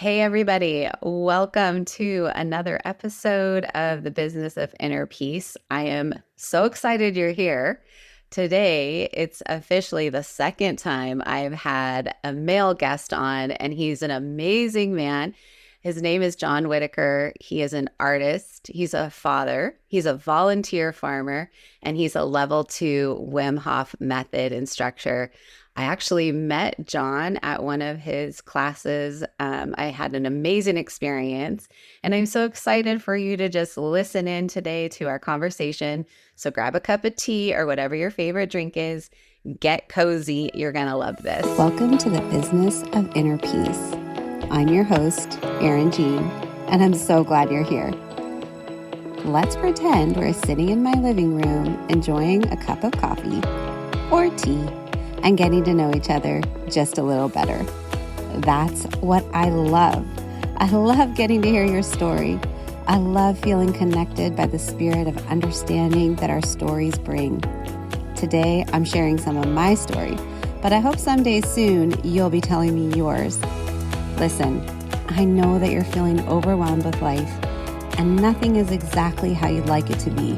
Hey, everybody. Welcome to another episode of the Business of Inner Peace. I am so excited you're here. Today, it's officially the second time I've had a male guest on, and he's an amazing man. His name is John Whitaker. He is an artist. He's a father. He's a volunteer farmer, and he's a level 2 Wim Hof Method instructor. I actually met John at one of his classes. I had an amazing experience, and I'm so excited for you to just listen in today to our conversation. So grab a cup of tea or whatever your favorite drink is. Get cozy. You're going to love this. Welcome to the Business of Inner Peace. I'm your host, Erin Jean, and I'm so glad you're here. Let's pretend we're sitting in my living room enjoying a cup of coffee or tea and getting to know each other just a little better. That's what I love. I love getting to hear your story. I love feeling connected by the spirit of understanding that our stories bring. Today, I'm sharing some of my story, but I hope someday soon you'll be telling me yours. Listen, I know that you're feeling overwhelmed with life, and nothing is exactly how you'd like it to be.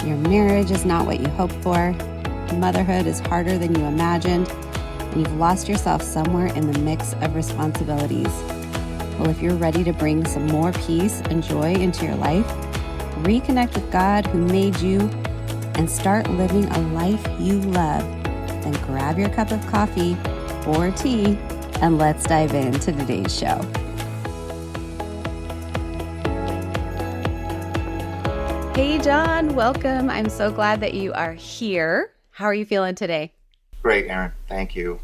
Your marriage is not what you hoped for. Motherhood is harder than you imagined, and you've lost yourself somewhere in the mix of responsibilities. Well, if you're ready to bring some more peace and joy into your life, reconnect with God who made you, and start living a life you love, then grab your cup of coffee or tea, and let's dive into today's show. Hey, John, welcome. I'm so glad that you are here. How are you feeling today? Great, Erin. Thank you.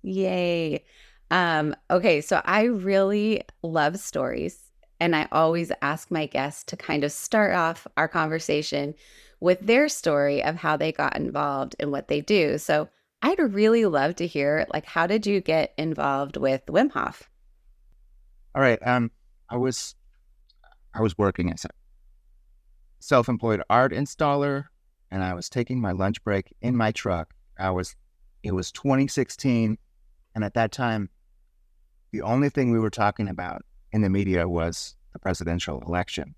Yay. Okay, so I really love stories, and I always ask my guests to kind of start off our conversation with their story of how they got involved in what they do. So I'd really love to hear, how did you get involved with Wim Hof? All right. I was working as a self-employed art installer, and I was taking my lunch break in my truck. It was 2016, and at that time, the only thing we were talking about in the media was the presidential election.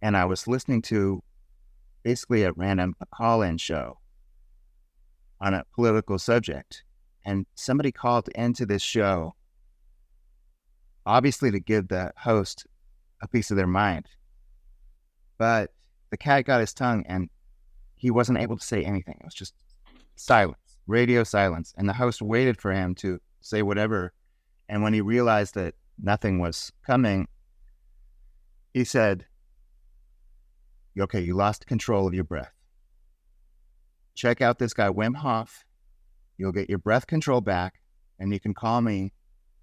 And I was listening to basically a call-in show on a political subject. And somebody called into this show, obviously to give the host a piece of their mind. But the cat got his tongue and he wasn't able to say anything. It was just silence, radio silence. And the host waited for him to say whatever. And when he realized that nothing was coming, he said, "Okay, you lost control of your breath. Check out this guy, Wim Hof. You'll get your breath control back, and you can call me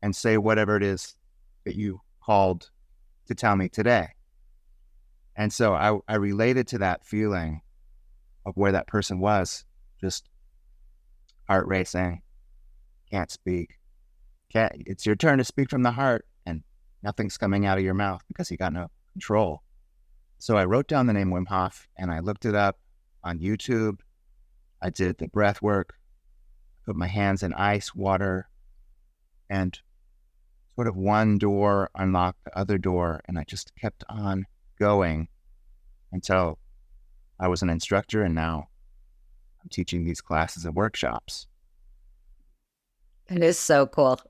and say whatever it is that you called to tell me today." And so I related to that feeling of where that person was, just heart racing, can't speak. It's your turn to speak from the heart, and nothing's coming out of your mouth because you got no control. So I wrote down the name Wim Hof, and I looked it up on YouTube. I did the breath work, put my hands in ice, water, and sort of one door unlocked the other door, and I just kept on going until I was an instructor, and now I'm teaching these classes and workshops. It is so cool.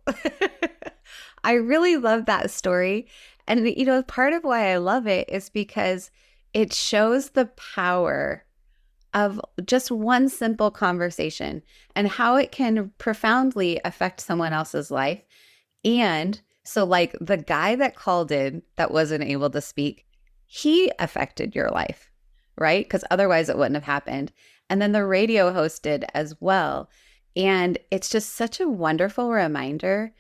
I really love that story. And, part of why I love it is because it shows the power of just one simple conversation and how it can profoundly affect someone else's life. And so the guy that called in that wasn't able to speak, he affected your life, right? Because otherwise it wouldn't have happened. And then the radio host did as well. And it's just such a wonderful reminder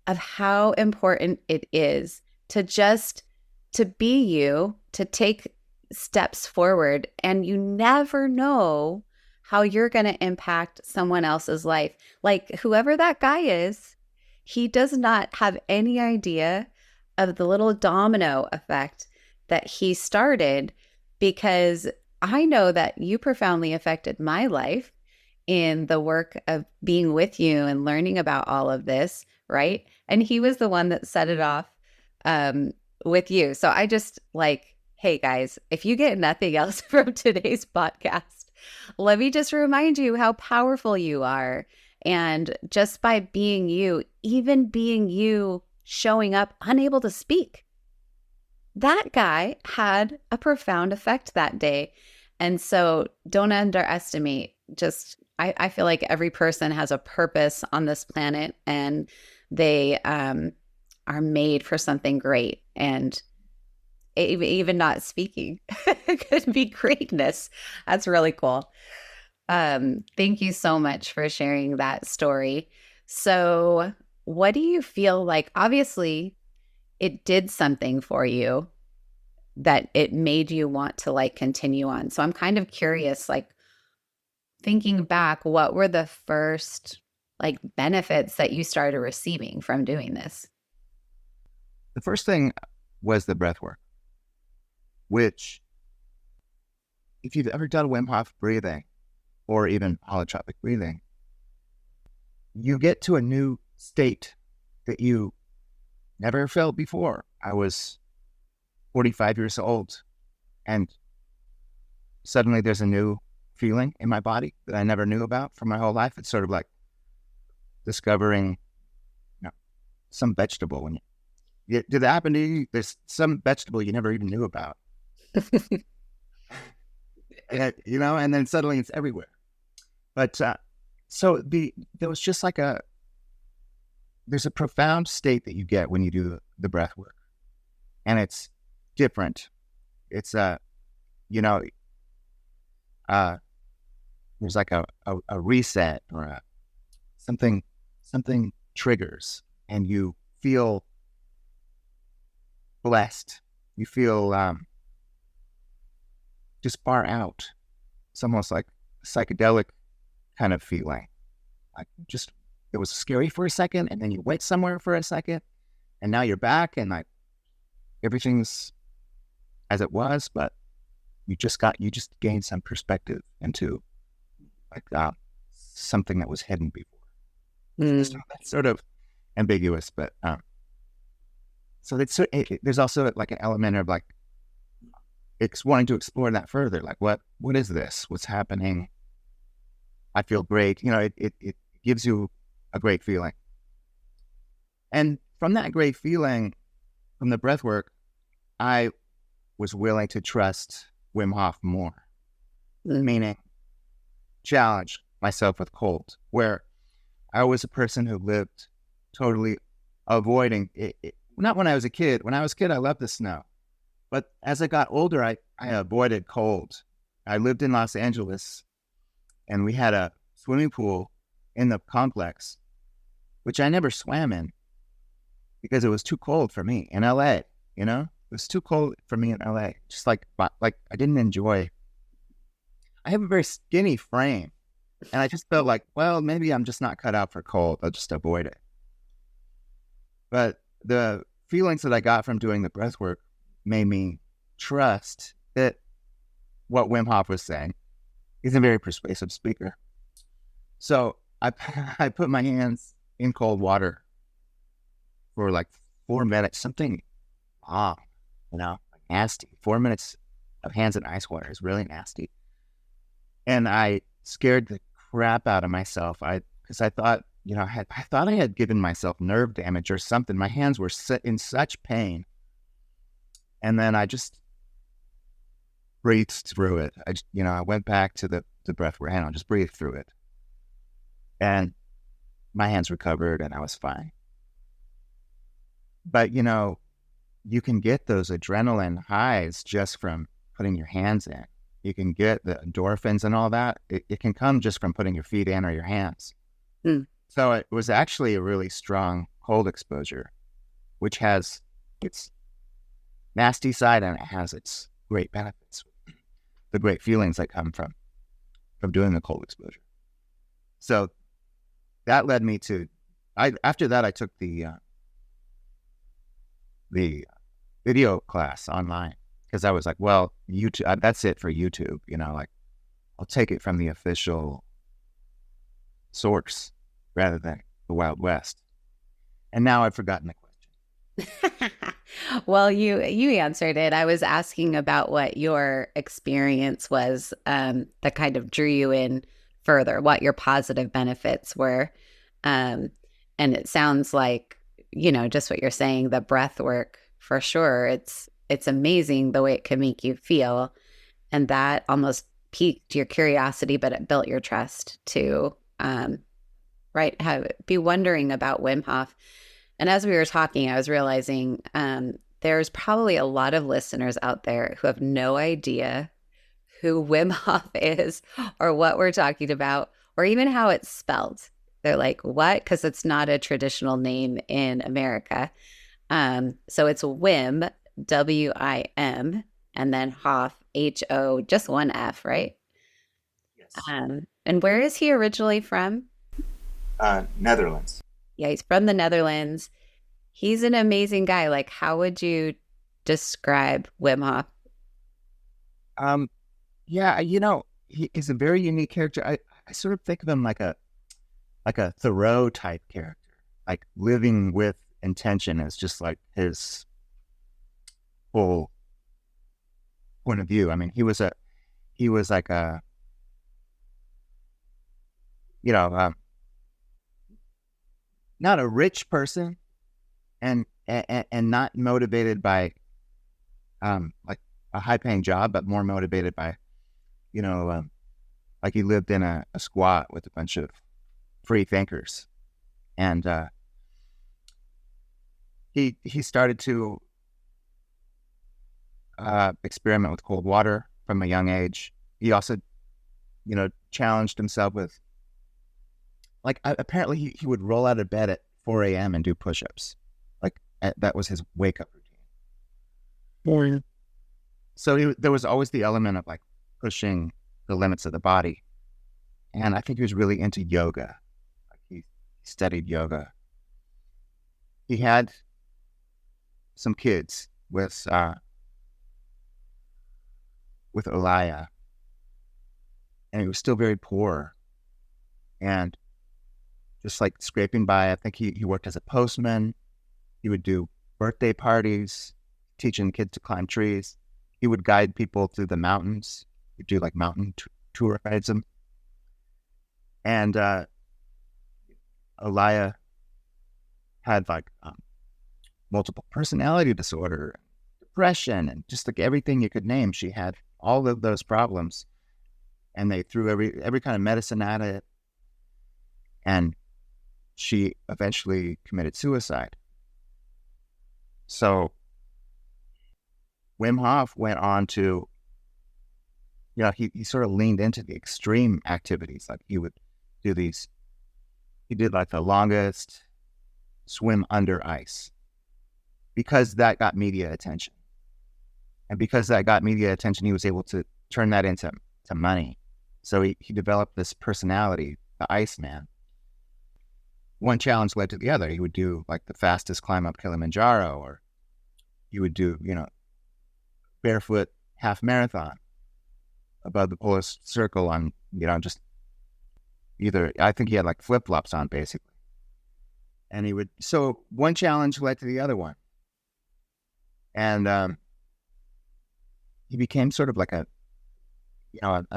of how important it is to be you, to take steps forward. And you never know how you're going to impact someone else's life. Whoever that guy is, he does not have any idea of the little domino effect that he started, because I know that you profoundly affected my life in the work of being with you and learning about all of this right? And he was the one that set it off with you. So I just like, hey guys, if you get nothing else from today's podcast, let me just remind you how powerful you are. And just by being you, even being you, showing up unable to speak, that guy had a profound effect that day. And so don't underestimate just, I feel like every person has a purpose on this planet, and they are made for something great. And even not speaking could be greatness. That's really cool. Thank you so much for sharing that story. So, what do you feel like? Obviously, it did something for you that it made you want to like continue on. So, I'm kind of curious, like thinking back, what were the first like benefits that you started receiving from doing this? The first thing was the breath work, which, if you've ever done Wim Hof breathing or even holotropic breathing, you get to a new state that you never felt before. I was 45 years old, and suddenly there's a new feeling in my body that I never knew about for my whole life. It's sort of like discovering, some vegetable. When did that happen to you? There's some vegetable you never even knew about. And, and then suddenly it's everywhere. But so there was just like there's a profound state that you get when you do the breath work, and it's different. It's there's like a reset or something triggers, and you feel blessed. You feel just far out. It's almost like a psychedelic kind of feeling. Like just, it was scary for a second, and then you went somewhere for a second, and now you're back, and like everything's as it was, but you just gained some perspective into like something that was hidden before. So that's sort of ambiguous, but so there's also like an element of like it's wanting to explore that further. Like what is this? What's happening? I feel great. It gives you a great feeling, and from that great feeling, from the breath work, I was willing to trust Wim Hof more, meaning challenge myself with cold, where I was a person who lived totally avoiding it. Not when I was a kid. When I was a kid, I loved the snow. But as I got older, I avoided cold. I lived in Los Angeles, and we had a swimming pool in the complex, which I never swam in because it was too cold for me in LA, It was too cold for me in LA. Just like I didn't enjoy. I have a very skinny frame, and I just felt like, well, maybe I'm just not cut out for cold. I'll just avoid it. But the feelings that I got from doing the breath work made me trust that what Wim Hof was saying. He's a very persuasive speaker. So I put my hands in cold water for like 4 minutes, something nasty. 4 minutes of hands in ice water is really nasty. And I scared the crap out of myself. Because I thought, I thought I had given myself nerve damage or something. My hands were in such pain. And then I just breathed through it. I went back to the breath work, and I just breathed through it. And my hands recovered, and I was fine. But, you can get those adrenaline highs just from putting your hands in. You can get the endorphins and all that. It can come just from putting your feet in or your hands. So it was actually a really strong cold exposure, which has its nasty side and it has its great benefits, the great feelings that come from doing the cold exposure. So that led me to, after that I took the video class online, because I was like, well, YouTube, that's it for YouTube, I'll take it from the official source rather than the Wild West. And now I've forgotten the question. Well, you answered it. I was asking about what your experience was, that kind of drew you in further, what your positive benefits were. Um, and it sounds like, just what you're saying, the breath work for sure. It's amazing the way it can make you feel. And that almost piqued your curiosity, but it built your trust to, right, be wondering about Wim Hof. And as we were talking, I was realizing there's probably a lot of listeners out there who have no idea who Wim Hof is or what we're talking about or even how it's spelled. They're like, what? Because it's not a traditional name in America. So it's Wim, Wim, and then Hof, Ho, just one F, right? Yes. And where is he originally from? Netherlands. Yeah, he's from the Netherlands. He's an amazing guy. Like, how would you describe Wim Hof? Yeah, he's a very unique character. I sort of think of him like a Thoreau type character, like living with intention is just like his whole point of view. I mean, he was like a, not a rich person and not motivated by like a high paying job, but more motivated by, like he lived in a squat with a bunch of free thinkers. And he started to experiment with cold water from a young age. He also, challenged himself with, like, apparently he would roll out of bed at 4 a.m. and do push-ups. Like, that was his wake-up routine. Boring. So there was always the element of, like, pushing the limits of the body. And I think he was really into yoga. Like, he studied yoga. He had some kids with Olaya. And he was still very poor. And just like scraping by. I think he worked as a postman. He would do birthday parties, teaching kids to climb trees. He would guide people through the mountains. He'd do like mountain tour rides them. And Alaya had like multiple personality disorder, depression, and just like everything you could name. She had all of those problems, and they threw every kind of medicine at it. And she eventually committed suicide. So Wim Hof went on to, he sort of leaned into the extreme activities. Like he would do he did like the longest swim under ice because that got media attention. And because that got media attention, he was able to turn that into money. So he developed this personality, the Iceman. One challenge led to the other. He would do like the fastest climb up Kilimanjaro, or he would do, barefoot half marathon above the polar circle on, just either, I think he had like flip-flops on basically. And so one challenge led to the other one. And he became sort of like a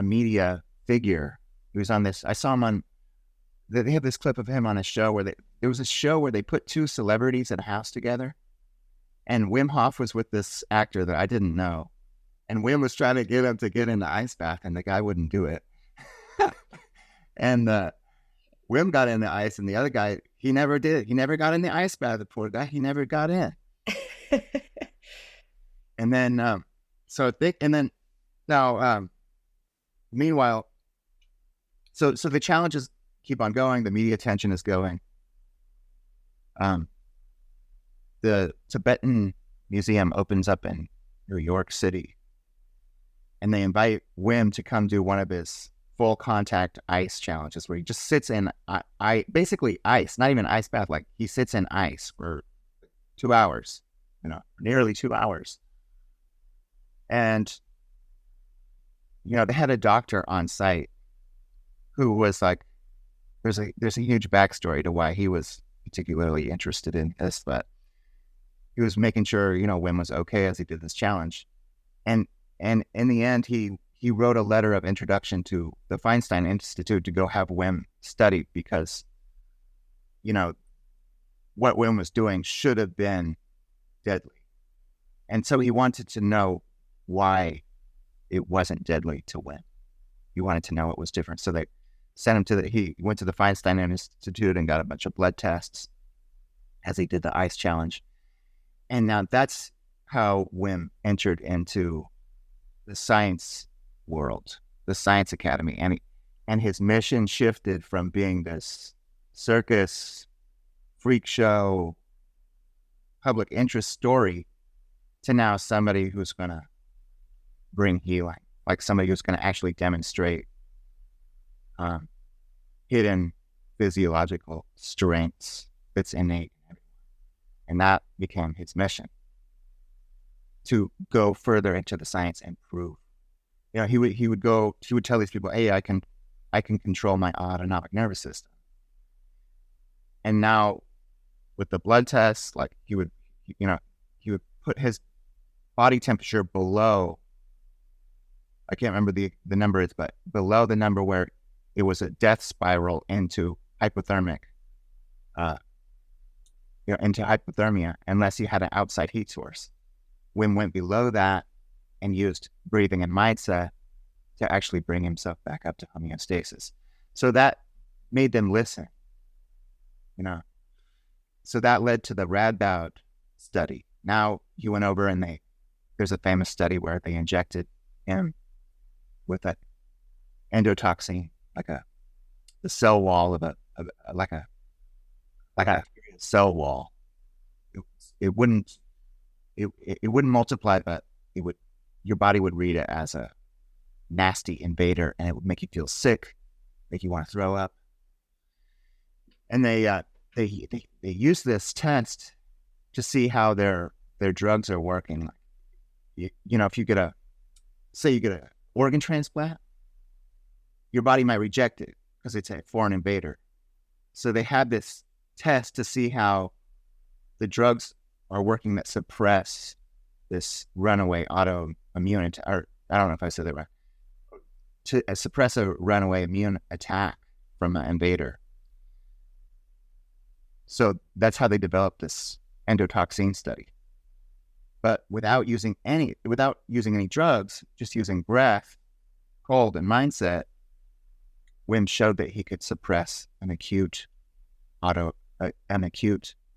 media figure. He was on this, I saw him on, they have this clip of him on a show where there was a show where they put two celebrities at a house together. And Wim Hof was with this actor that I didn't know. And Wim was trying to get him to get in the ice bath, and the guy wouldn't do it. And Wim got in the ice, and the other guy, he never did. He never got in the ice bath, the poor guy. He never got in. And then, meanwhile, so the challenges keep on going. The media attention is going. The Tibetan Museum opens up in New York City, and they invite Wim to come do one of his full contact ice challenges where he just sits in basically ice, not even ice bath. Like he sits in ice for 2 hours, nearly 2 hours. And, they had a doctor on site who was like, there's a huge backstory to why he particularly interested in this, but he was making sure, Wim was okay as he did this challenge. And in the end, he wrote a letter of introduction to the Feinstein Institute to go have Wim study because, what Wim was doing should have been deadly. And so he wanted to know why it wasn't deadly to Wim. He wanted to know what was different. So they sent him he went to the Feinstein Institute and got a bunch of blood tests as he did the ice challenge. And now that's how Wim entered into the science world, the science academy. And his mission shifted from being this circus, freak show, public interest story to now somebody who's going to bring healing, like somebody who's going to actually demonstrate hidden physiological strengths that's innate. And that became his mission, to go further into the science and prove. He would tell these people, hey, I can control my autonomic nervous system. And now with the blood tests, like he would put his body temperature below, I can't remember the number is, but below the number where it was a death spiral into hypothermic, into hypothermia, unless you had an outside heat source. Wim went below that and used breathing and mindset to actually bring himself back up to homeostasis. So that made them listen, So that led to the Radboud study. Now he went over and there's a famous study where they injected him with an endotoxin, like the cell wall of like a cell wall. It wouldn't multiply, but your body would read it as a nasty invader, and it would make you feel sick, make you want to throw up. And they use this test to see how their drugs are working. If you get an organ transplant, your body might reject it because it's a foreign invader. So they had this test to see how the drugs are working that suppress this runaway autoimmune, or I don't know if I said that right, to suppress a runaway immune attack from an invader. So that's how they developed this endotoxin study. But without using any drugs, just using breath, cold, and mindset, Wim showed that he could suppress an acute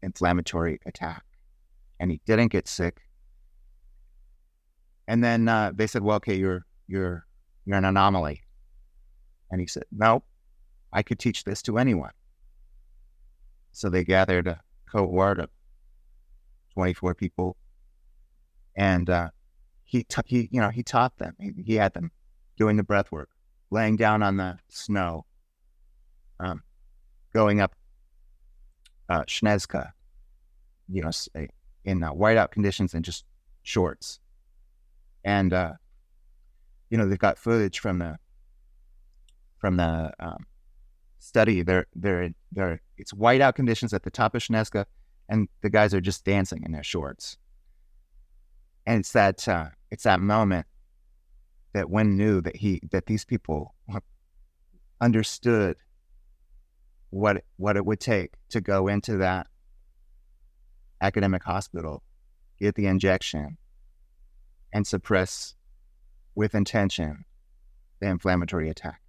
inflammatory attack, and he didn't get sick. And then they said, "Well, okay, you're an anomaly," and he said, "No, I could teach this to anyone." So they gathered a cohort of 24 people, and he taught them. He had them doing the breath work, laying down on the snow, going up Snezka, in whiteout conditions and just shorts. And they've got footage from the study. It's whiteout conditions at the top of Snezka, and the guys are just dancing in their shorts. And it's that moment that Wim knew that these people understood what it would take to go into that academic hospital, get the injection, and suppress with intention the inflammatory attack.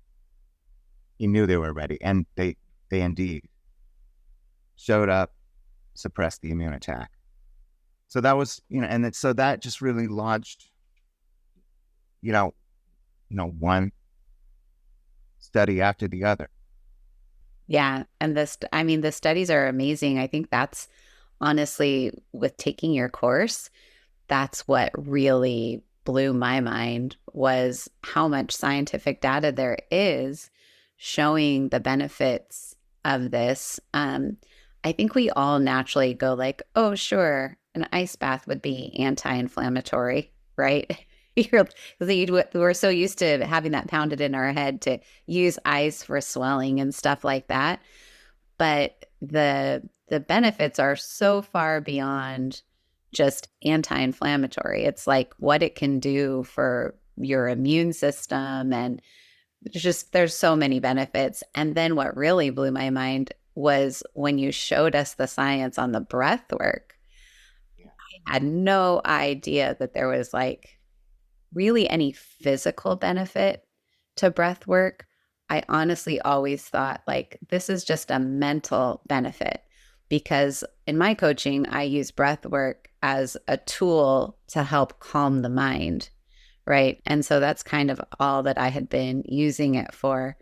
He knew they were ready, and they indeed showed up, suppressed the immune attack. So that was, so that just really launched, one study after the other. Yeah. And the studies are amazing. I think that's honestly, with taking your course, that's what really blew my mind, was how much scientific data there is showing the benefits of this. I think we all naturally go like, oh, sure, an ice bath would be anti-inflammatory, right? We're so used to having that pounded in our head to use ice for swelling and stuff like that. But the benefits are so far beyond just anti-inflammatory. It's like what it can do for your immune system, and there's so many benefits. And then what really blew my mind was when you showed us the science on the breath work. Yeah. I had no idea that there was like really any physical benefit to breath work. I honestly always thought like this is just a mental benefit, because in my coaching, I use breath work as a tool to help calm the mind. Right. And so that's kind of all that I had been using it for.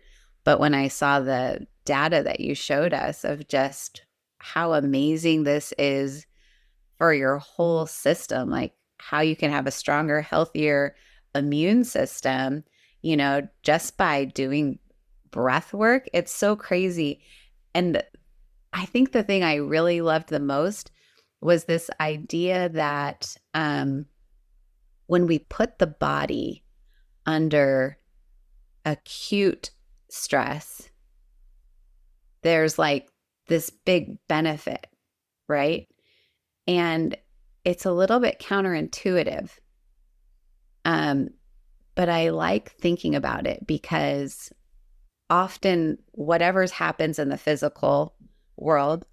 But when I saw the data that you showed us of just how amazing this is for your whole system, like how you can have a stronger, healthier immune system, just by doing breath work, it's so crazy. And I think the thing I really loved the most was this idea that when we put the body under acute stress, there's like this big benefit, right? And it's a little bit counterintuitive. But I like thinking about it because often whatever happens in the physical world,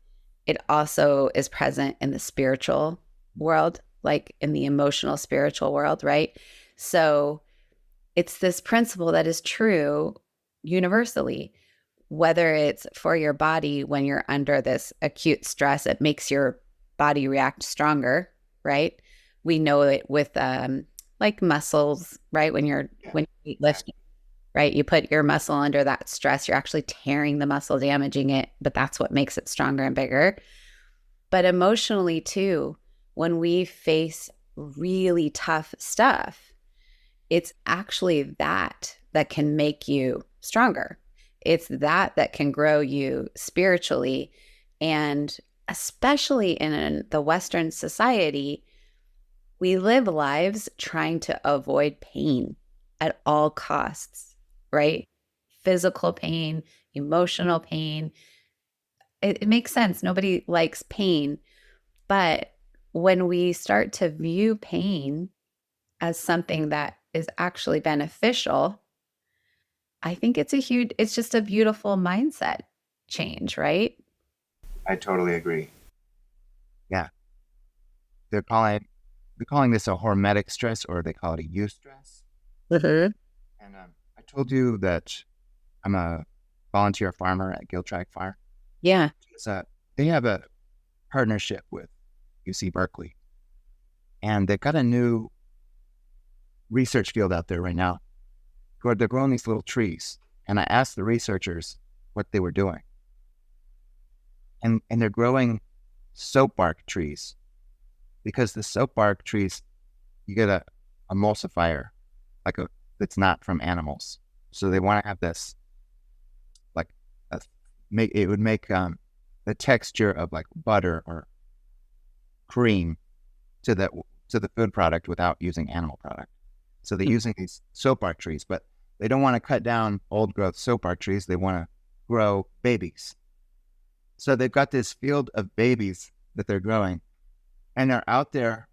it also is present in the spiritual world, like in the emotional spiritual world, right? So it's this principle that is true universally, whether it's for your body when you're under this acute stress, it makes your body react stronger, right? We know it with like muscles, right? When you lift, right? You put your muscle under that stress, you're actually tearing the muscle, damaging it, but that's what makes it stronger and bigger. But emotionally too, when we face really tough stuff, it's actually that can make you stronger. It's that can grow you spiritually. And especially in the Western society, we live lives trying to avoid pain at all costs, right? Physical pain, emotional pain. It makes sense. Nobody likes pain. But when we start to view pain as something that is actually beneficial, I think it's just a beautiful mindset change, right? I totally agree. Yeah. They're calling this a hormetic stress, or they call it a eustress. Mm-hmm. And I told you that I'm a volunteer farmer at Giltrag Farm. Yeah. So they have a partnership with UC Berkeley, and they've got a new research field out there right now where they're growing these little trees. And I asked the researchers what they were doing. And they're growing soap bark trees, because the soap bark trees, you get a emulsifier, that's not from animals. So they want to have this, it would make the texture of like butter or cream to the food product without using animal product. So they're using these soap bark trees, but they don't want to cut down old growth soap bark trees. They want to grow babies. So they've got this field of babies that they're growing, and they're out there.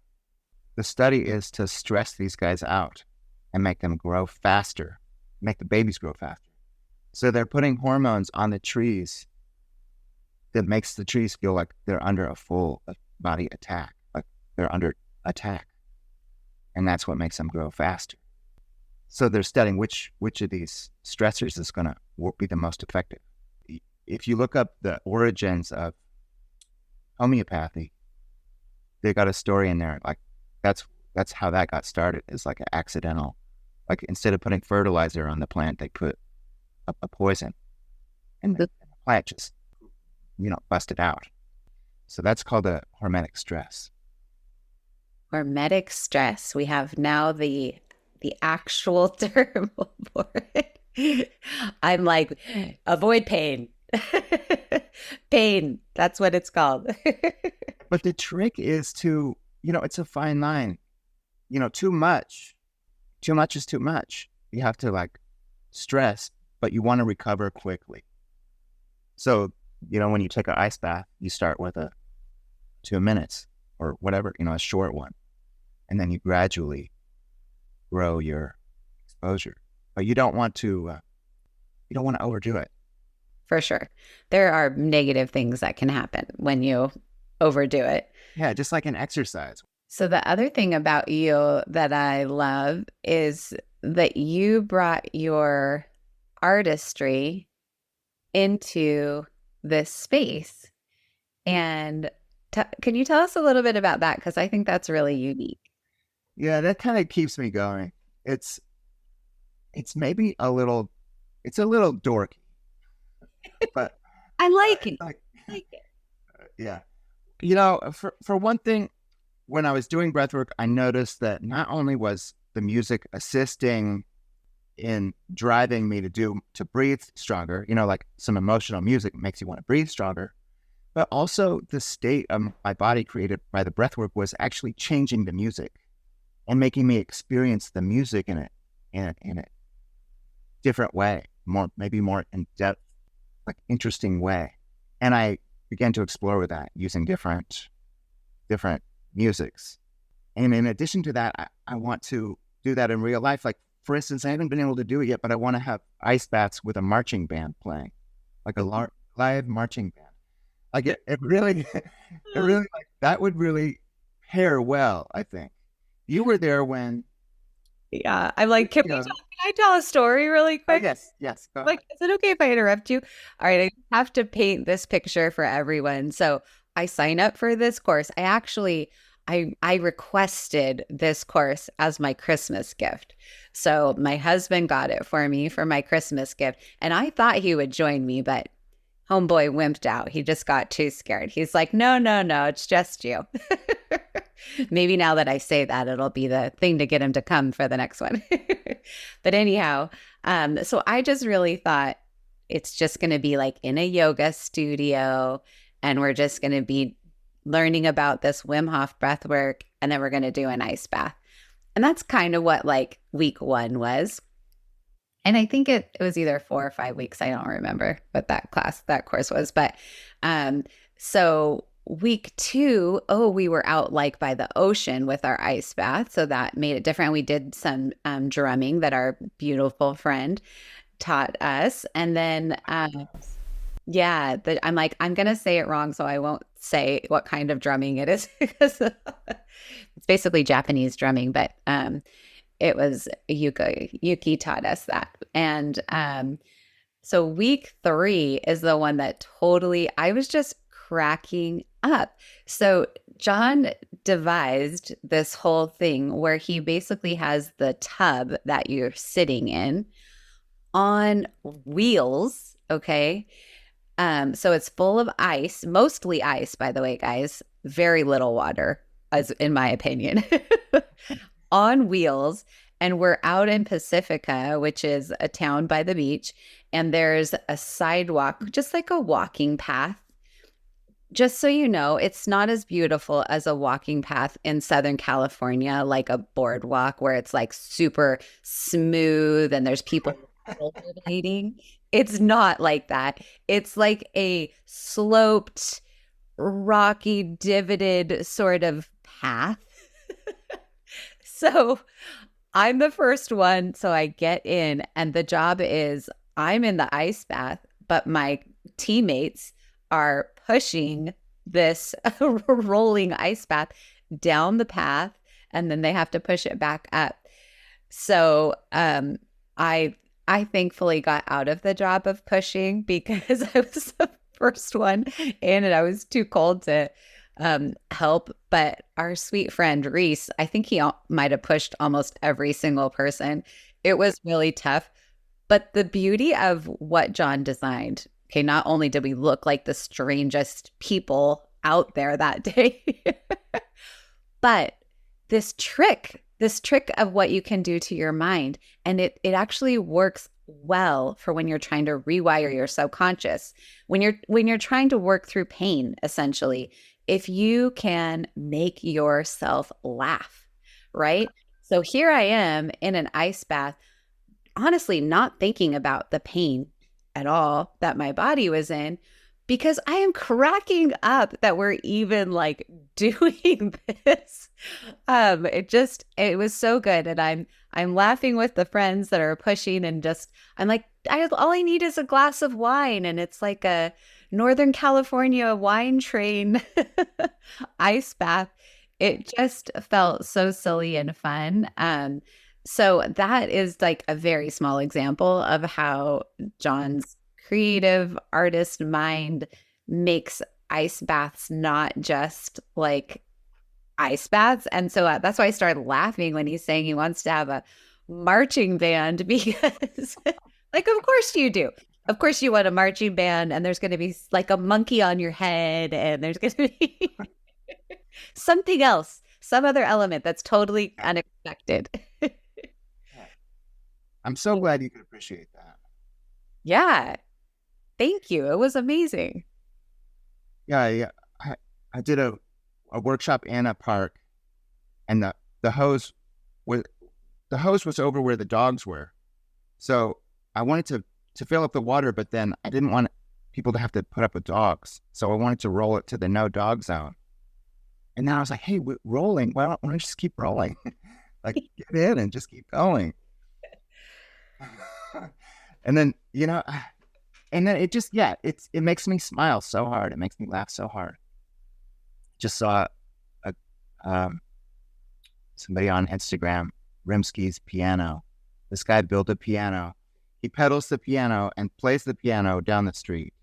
The study is to stress these guys out and make them grow faster, make the babies grow faster. So they're putting hormones on the trees that makes the trees feel like they're under a full body attack, like they're under attack. And that's what makes them grow faster. So they're studying which of these stressors is going to be the most effective. If you look up the origins of homeopathy, they got a story in there. Like that's how that got started. It's like an accidental, like instead of putting fertilizer on the plant, they put a poison, and the plant just, busted out. So that's called a hormetic stress. Hormetic stress. We have now the actual term for it. I'm like, avoid pain. Pain. That's what it's called. But the trick is to, it's a fine line. Too much is too much. You have to stress, but you want to recover quickly. So when you take an ice bath, you start with 2 minutes or whatever, a short one. And then you gradually grow your exposure. But you don't want to overdo it. For sure. There are negative things that can happen when you overdo it. Yeah, just like an exercise. So the other thing about you that I love is that you brought your artistry into this space. And can you tell us a little bit about that? Because I think that's really unique. Yeah, that kind of keeps me going. It's maybe a little dorky, but I like it. like, I like it. yeah. For one thing, when I was doing breathwork, I noticed that not only was the music assisting in driving me to breathe stronger, like some emotional music makes you want to breathe stronger, but also the state of my body created by the breathwork was actually changing the music and making me experience the music in a different way, maybe more in depth, like interesting way. And I began to explore with that using different musics. And in addition to that, I want to do that in real life. Like, for instance, I haven't been able to do it yet, but I want to have ice baths with a marching band playing, like a live marching band. Like it really, like that would really pair well, I think. You were there when. Yeah, I'm like, can I tell a story really quick? Yes. Go Like, is it okay if I interrupt you? All right, I have to paint this picture for everyone. So I sign up for this course. I requested this course as my Christmas gift. So my husband got it for me for my Christmas gift. And I thought he would join me, but homeboy wimped out. He just got too scared. He's like, no, it's just you. Maybe now that I say that, it'll be the thing to get him to come for the next one. But anyhow, so I just really thought it's just going to be like in a yoga studio, and we're just going to be learning about this Wim Hof breath work, and then we're going to do an ice bath. And that's kind of what like week 1 was. And I think it was either 4 or 5 weeks. I don't remember what that course was. But so week 2, we were out like by the ocean with our ice bath. So that made it different. We did some drumming that our beautiful friend taught us. And then, I'm like, I'm going to say it wrong, so I won't say what kind of drumming it is because it's basically Japanese drumming, but it was Yuki taught us that. And so week 3 is the one that I was just cracking up. So John devised this whole thing where he basically has the tub that you're sitting in on wheels. Okay. So it's full of ice, mostly ice, by the way, guys, very little water, as in my opinion, on wheels. And we're out in Pacifica, which is a town by the beach. And there's a sidewalk, just like a walking path. Just so you know, it's not as beautiful as a walking path in Southern California, like a boardwalk where it's like super smooth and there's people rollerblading. It's not like that. It's like a sloped, rocky, divoted sort of path. So I'm the first one. So I get in, and the job is I'm in the ice bath, but my teammates are pushing this rolling ice bath down the path, and then they have to push it back up. So I thankfully got out of the job of pushing because I was the first one in and I was too cold to help. But our sweet friend Reese, I think he might have pushed almost every single person. It was really tough. But the beauty of what John designed, okay, not only did we look like the strangest people out there that day, but this trick of what you can do to your mind. And it actually works well for when you're trying to rewire your subconscious, when you're trying to work through pain, essentially, if you can make yourself laugh, right? So here I am in an ice bath, honestly, not thinking about the pain at all that my body was in, because I am cracking up that we're even like doing this. It was so good. And I'm laughing with the friends that are pushing and just, I'm like, all I need is a glass of wine. And it's like a Northern California wine train ice bath. It just felt so silly and fun. So that is like a very small example of how John's creative artist mind makes ice baths not just like ice baths. And so that's why I started laughing when he's saying he wants to have a marching band because, like, of course you do. Of course you want a marching band, and there's going to be like a monkey on your head, and there's going to be something else, some other element that's totally unexpected. I'm so glad you could appreciate that. Yeah. Thank you. It was amazing. Yeah. I did a workshop in a park, and the hose was over where the dogs were. So I wanted to fill up the water, but then I didn't want people to have to put up with dogs. So I wanted to roll it to the no dog zone. And then I was like, hey, we're rolling. Why don't we just keep rolling? Like, get in and just keep going. And then, and then it just, it makes me smile so hard. It makes me laugh so hard. Just saw somebody on Instagram, Rimsky's piano. This guy built a piano. He pedals the piano and plays the piano down the street.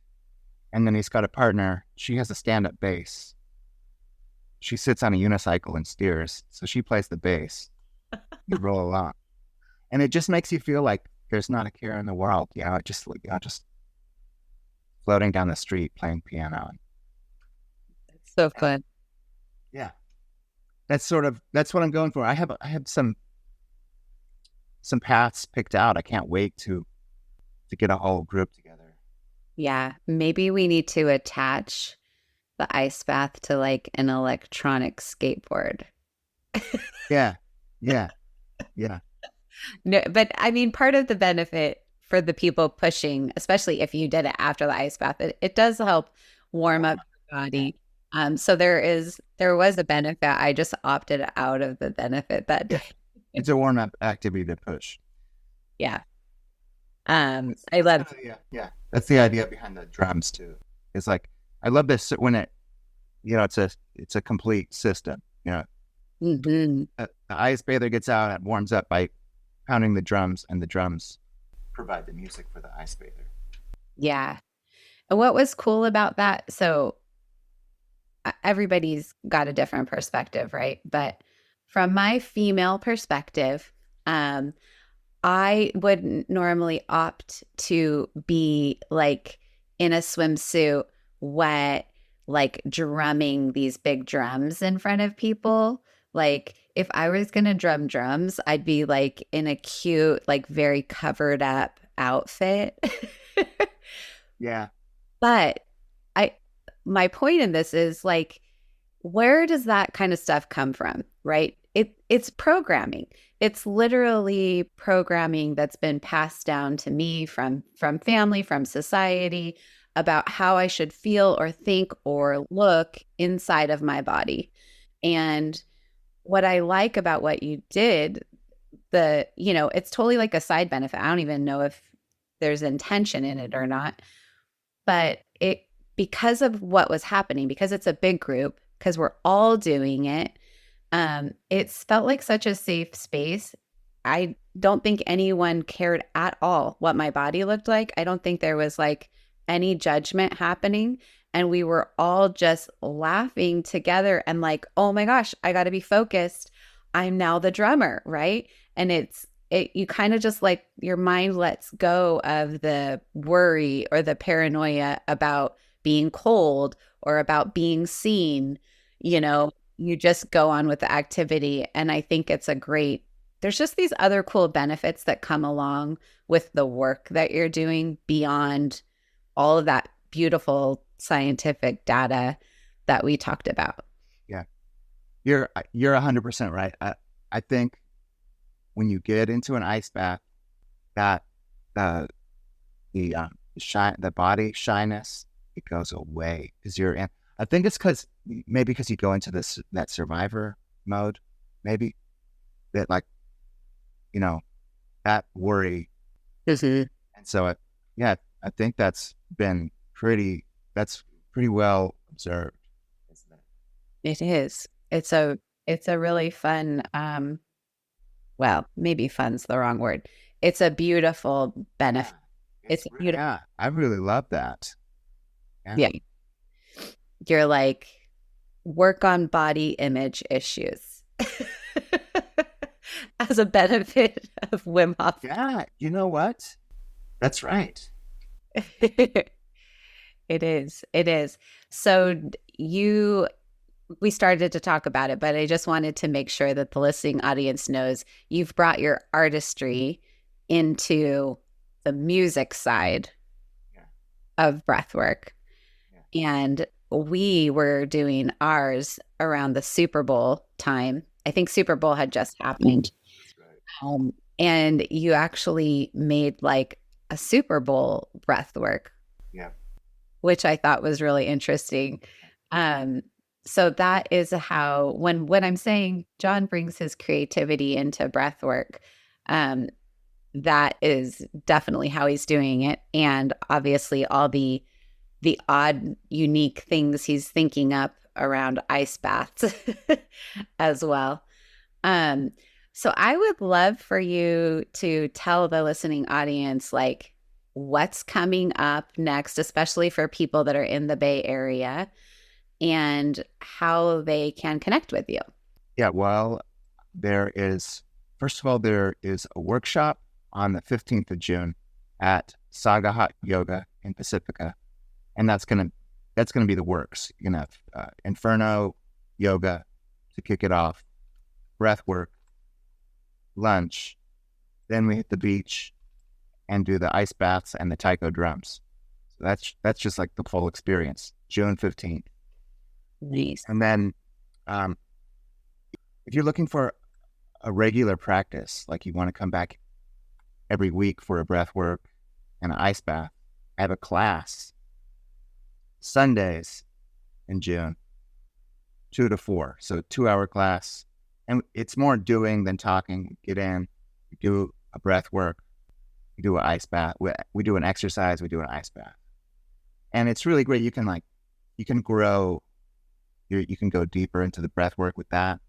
And then he's got a partner. She has a stand-up bass. She sits on a unicycle and steers. So she plays the bass. You roll along. And it just makes you feel like there's not a care in the world. Just floating down the street playing piano. It's so fun. Yeah. That's what I'm going for. I have some paths picked out. I can't wait to get a whole group together. Yeah. Maybe we need to attach the ice bath to like an electronic skateboard. Yeah. No, but I mean, part of the benefit for the people pushing, especially if you did it after the ice bath, it does help warm up the body. So there was a benefit. I just opted out of the benefit that day. It's a warm up activity to push. Yeah. I love. Yeah. That's the idea behind the drums too. It's like, I love this when it's a complete system. Mm-hmm. The ice bather gets out and warms up by pounding the drums, and the drums provide the music for the ice bather. Yeah. And what was cool about that? So everybody's got a different perspective, right? But from my female perspective, I wouldn't normally opt to be like in a swimsuit, wet, like drumming these big drums in front of people. Like if I was going to drum drums, I'd be like in a cute, like very covered up outfit. Yeah. But my point in this is like, where does that kind of stuff come from, right? It's programming. It's literally programming that's been passed down to me from family, from society, about how I should feel or think or look inside of my body. And what I like about what you did, it's totally like a side benefit. I don't even know if there's intention in it or not, but because of what was happening, because it's a big group, because we're all doing it, it's felt like such a safe space. I don't think anyone cared at all what my body looked like. I don't think there was like any judgment happening. And we were all just laughing together and like, oh my gosh, I got to be focused. I'm now the drummer, right? And you kind of just like your mind lets go of the worry or the paranoia about being cold or about being seen. You just go on with the activity. And I think there's just these other cool benefits that come along with the work that you're doing beyond all of that beautiful scientific data that we talked about. Yeah. You're 100% right. I think when you get into an ice bath, that the body shyness it goes away because you're in. I think it's because you go into that survivor mode, maybe that like, that worry. Mhm. And so, yeah, I think that's pretty well observed, isn't it? It is. It's a really fun, well, maybe fun's the wrong word. It's a beautiful Yeah, benefit. It's a beautiful, yeah, I really love that. Yeah, yeah. You're like, work on body image issues as a benefit of Wim Hof. yeah. You know what? That's right. It is. It is. So we started to talk about it, but I just wanted to make sure that the listening audience knows you've brought your artistry into the music side Yeah, of breathwork. yeah. And we were doing ours around the Super Bowl time. I think Super Bowl had just happened. That's right. And you actually made like a Super Bowl breathwork, Yeah. which I thought was really interesting. Um, so that is how when I'm saying John brings his creativity into breath work, that is definitely how he's doing it. And obviously all the odd, unique things he's thinking up around ice baths as well. Um, so I would love for you to tell the listening audience like what's coming up next, especially for people that are in the Bay Area, and how they can connect with you. Yeah. Well, first of all, there is a workshop on the 15th of June at Saga Hot Yoga in Pacifica. And that's gonna be the works. You're gonna have Inferno yoga to kick it off, breath work, lunch, then we hit the beach and do the ice baths and the taiko drums. So that's just like the full experience. June 15th, Nice. and then um, if you're looking for a regular practice, like you want to come back every week for a breath work and an ice bath, I have a class Sundays in June, 2 to 4. So 2 hour class. And it's more doing than talking. Get in, we do a breath work, we do an ice bath, we do an exercise, we do an ice bath. And it's really great. You can grow, you can go deeper into the breath work with that.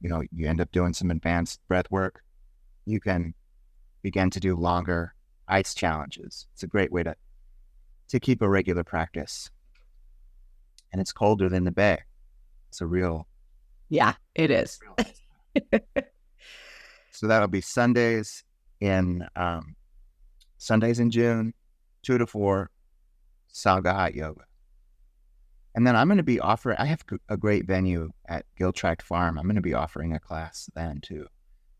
You end up doing some advanced breath work. You can begin to do longer ice challenges. It's a great way to keep a regular practice. And it's colder than the Bay. It's a real. Yeah, it is. So that'll be Sundays in June, 2 to 4, Saga Hot Yoga. And then I'm going to be offering, I have a great venue at Giltractor Farm. I'm going to be offering a class then too.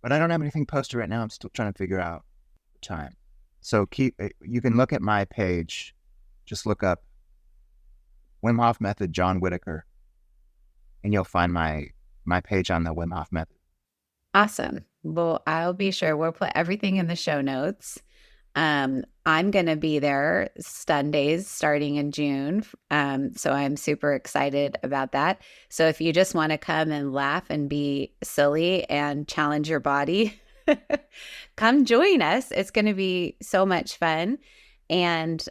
But I don't have anything posted right now. I'm still trying to figure out the time. So you can look at my page. Just look up Wim Hof Method, John Whitaker, and you'll find my page on the Wim Hof Method. Awesome. Well, I'll be sure we'll put everything in the show notes. I'm going to be there Sundays starting in June. So I'm super excited about that. So if you just want to come and laugh and be silly and challenge your body, come join us. It's going to be so much fun. And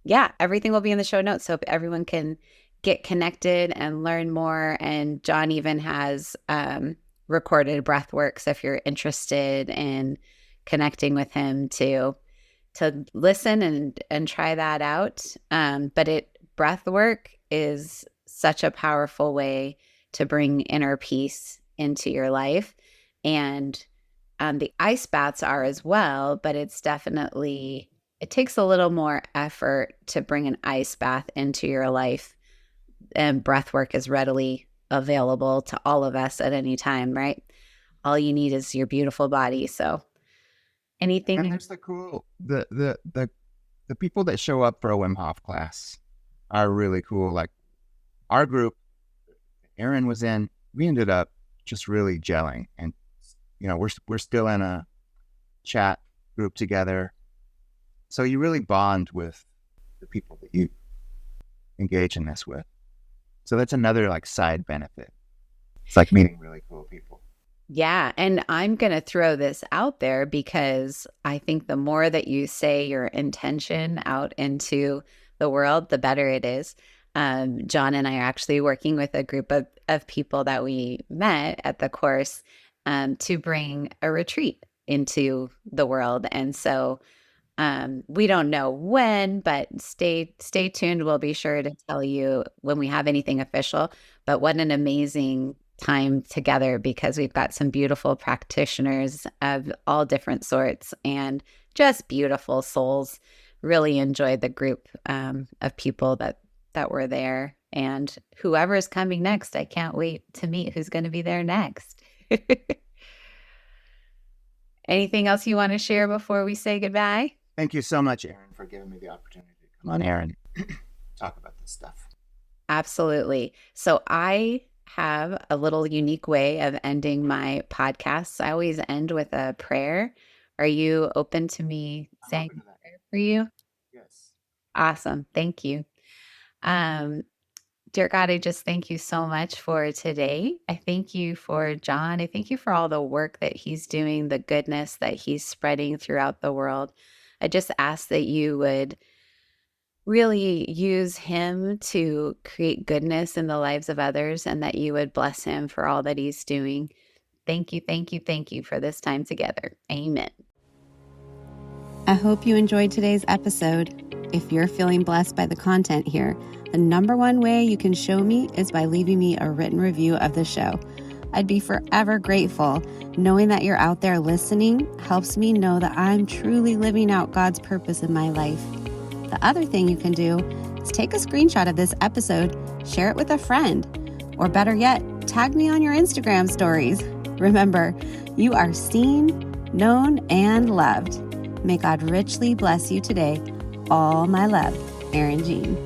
yeah, everything will be in the show notes so everyone can get connected and learn more. And John even has recorded breath work. So if you're interested in connecting with him to listen and try that out. But breath work is such a powerful way to bring inner peace into your life. And the ice baths are as well, but it takes a little more effort to bring an ice bath into your life. And breath work is readily available to all of us at any time, right? All you need is your beautiful body. So anything. And there's the people that show up for a Wim Hof class are really cool. Like our group, Aaron was in, we ended up just really gelling, and we're still in a chat group together. So you really bond with the people that you engage in this with. So that's another like side benefit. It's like meeting really cool people. Yeah. And I'm going to throw this out there because I think the more that you say your intention out into the world, the better it is. John and I are actually working with a group of people that we met at the course to bring a retreat into the world. And so we don't know when, but stay tuned. We'll be sure to tell you when we have anything official. But what an amazing time together, because we've got some beautiful practitioners of all different sorts and just beautiful souls. Really enjoyed the group of people that were there, and whoever's coming next, I can't wait to meet who's going to be there next. Anything else you want to share before we say goodbye? Thank you so much, Erin, for giving me the opportunity to come on air and talk about this stuff. Absolutely. So I have a little unique way of ending my podcasts. I always end with a prayer. Are you open to me saying a prayer for you? Yes. Awesome. Thank you. Dear God, I just thank you so much for today. I thank you for John. I thank you for all the work that he's doing, the goodness that he's spreading throughout the world. I just ask that you would really use him to create goodness in the lives of others, and that you would bless him for all that he's doing. Thank you, thank you, thank you for this time together. Amen. I hope you enjoyed today's episode. If you're feeling blessed by the content here, the number one way you can show me is by leaving me a written review of the show. I'd be forever grateful. Knowing that you're out there listening helps me know that I'm truly living out God's purpose in my life. The other thing you can do is take a screenshot of this episode, share it with a friend, or better yet, tag me on your Instagram stories. Remember, you are seen, known, and loved. May God richly bless you today. All my love, Erin Jean.